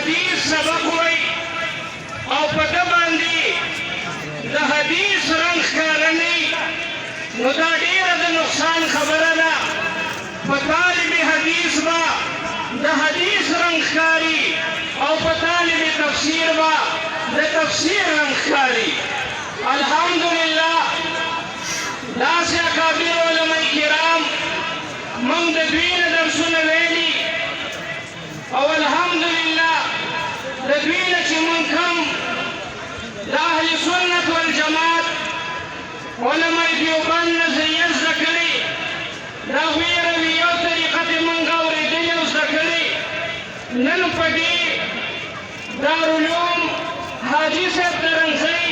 حدیث سبق وای او په ده باندې د حدیث رنګ ښکاره نه وي نو دا ډېره د نقصان خبره ده په طالب حدیث به د حدیث رنګ ښکاري او په طالب تفسیر به د تفسیر رنګ ښکاري الحمدلله داسې اکابر علماء کرام موږ د دوی نه درسونه ویلي او الحمدلله د دوی نه چې موږ کوم د اهل سنت والجماعت علماء دیوبند نه زه زده کړي د هغوی رویه او طریقه ترې موږ اورېدلې او زده کړې نن په دې دارالعلوم حاجي صاحب ترنګزی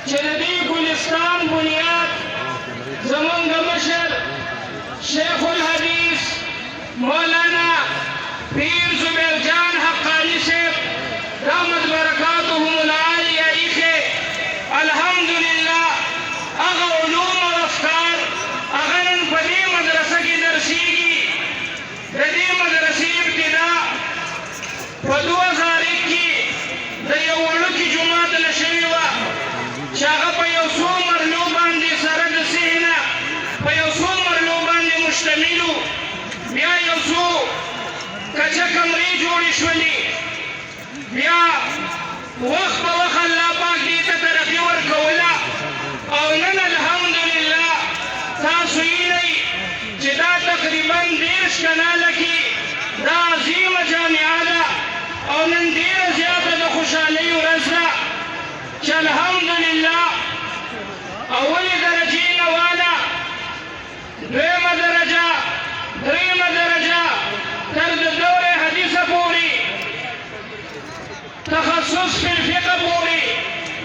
چې د دې ګلستان بنیاد زمونږ مشر شیخ الحدیث مولانا پیر زبیر جان حقانی صاحب دامت برکاتهم العالیه ایښې الحمدلله هغه علوم او افکار هغه نن په دې مدرسه کې درسیږي د دې مدرسې ابتدا په 2001 کې د یو وړوکي جومات نه شوې وه چې هغه په یو څو مرلو باندې سره د صحنه په یو څو مرلو باندې مشتمل و بیا یو څو کچه کمرې جوړې شولې بیا وخت په وخت الله پاک دې ته ترقي ورکوله او نن الحمدلله تاسو وینئ چې دا تقریبا 30 کاله کې دا عظیمه جامعه ده او نن ډېره زیاته د خوشحالۍ ورځ ده چې الحمدلله اولې درجې نه واله دویمه درجه دریمه درجه تر د دور حدیثه پورې تخصص فی الفقه پورې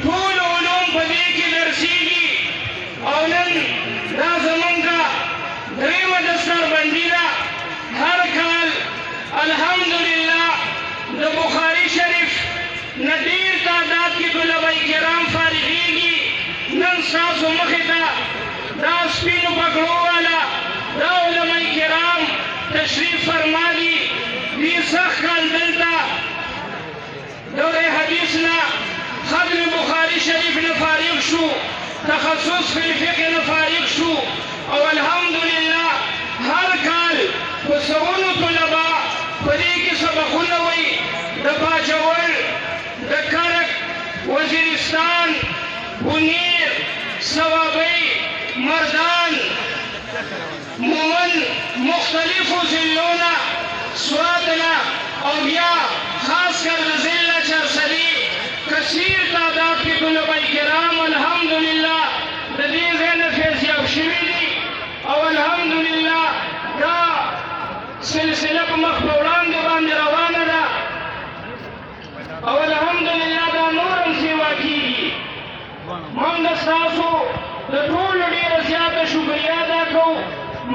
ټول علوم په دې کې درسیږي او نن دا زمونږ دریمه دستربندي ده هر کال الحمدلله د بخاري شریف نه ډېر تعداد کې طلبه کرام فارغېږي نن ستاسو مخې ته دا سپینو پګړو والا دا علماء کرام تشریف فرما دي دې سخت کال دلته دور حدیث نه ختم بخاري شریف نه فارغ شو تخصص فی الفقه نه فارغ شو او الحمدلله هر کال په سوونو طلبه په دې کې سبقونه وایي د باجوړ د کرک وزیرستان بنیر صوابۍ مردان مومن مختلفو ضلعونه سواتنا او بیا خاص کر د ضلع چرسلي کثیر تعداد کې طلبه کرام الحمدلله د دې ځای نه فیضیاب شوي دي او الحمدلله دا سلسله په مخ په وړاندې باندې روانه ده او الحمدلله دا نور هم سیوا کېږي موږ د ستاسو د ټولو ډېره زیاته شکریه ادا کوو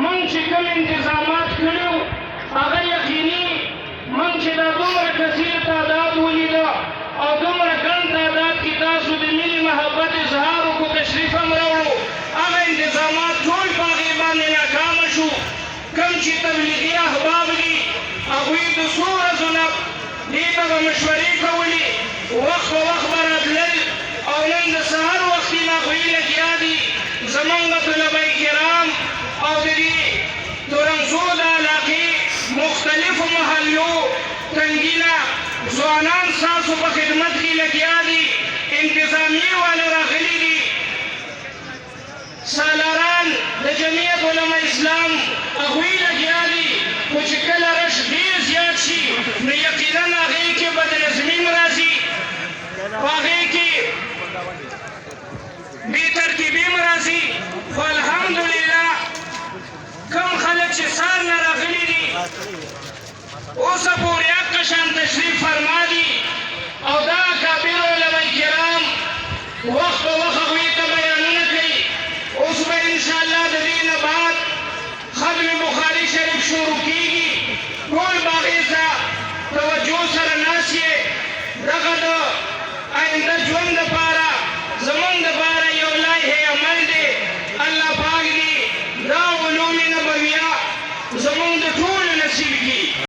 موږ چې کوم انتظامات کړي وو هغه یقیني موږ چې دا دومره کثیر تعداد ولیده او دومره ګڼ تعداد کې تاسو د مینې محبت اظهار وکړو تشریف هم راوړو هغه انتظامات ټول په هغې باندې ناکامه شو کوم چې تبلیغي احباب دي هغوی د څو ورځو نه دې ته به مشورې کولې وخت په وخت به راتلل او نن د سهار وختي نه هغوی لګیا دي زمونږ طلبه کرام او د دې تورنزو د علاقې مختلفو محلو تنګینه ځوانان ستاسو په خدمت کې لګیا دي انتظامیې والا راغلي دي سالاران د جمعیت علما اسلام هغوی لګیا دي خو چې کله رش ډېر زیات شي نو یقینا هغې کې بدنظمي هم راځي په هغې کې بې ترتیبي هم راځي خو الحمدلله کوم خلک چې سار نه راغلي دي اوسه پورې حق شان تشریف فرما دي او دا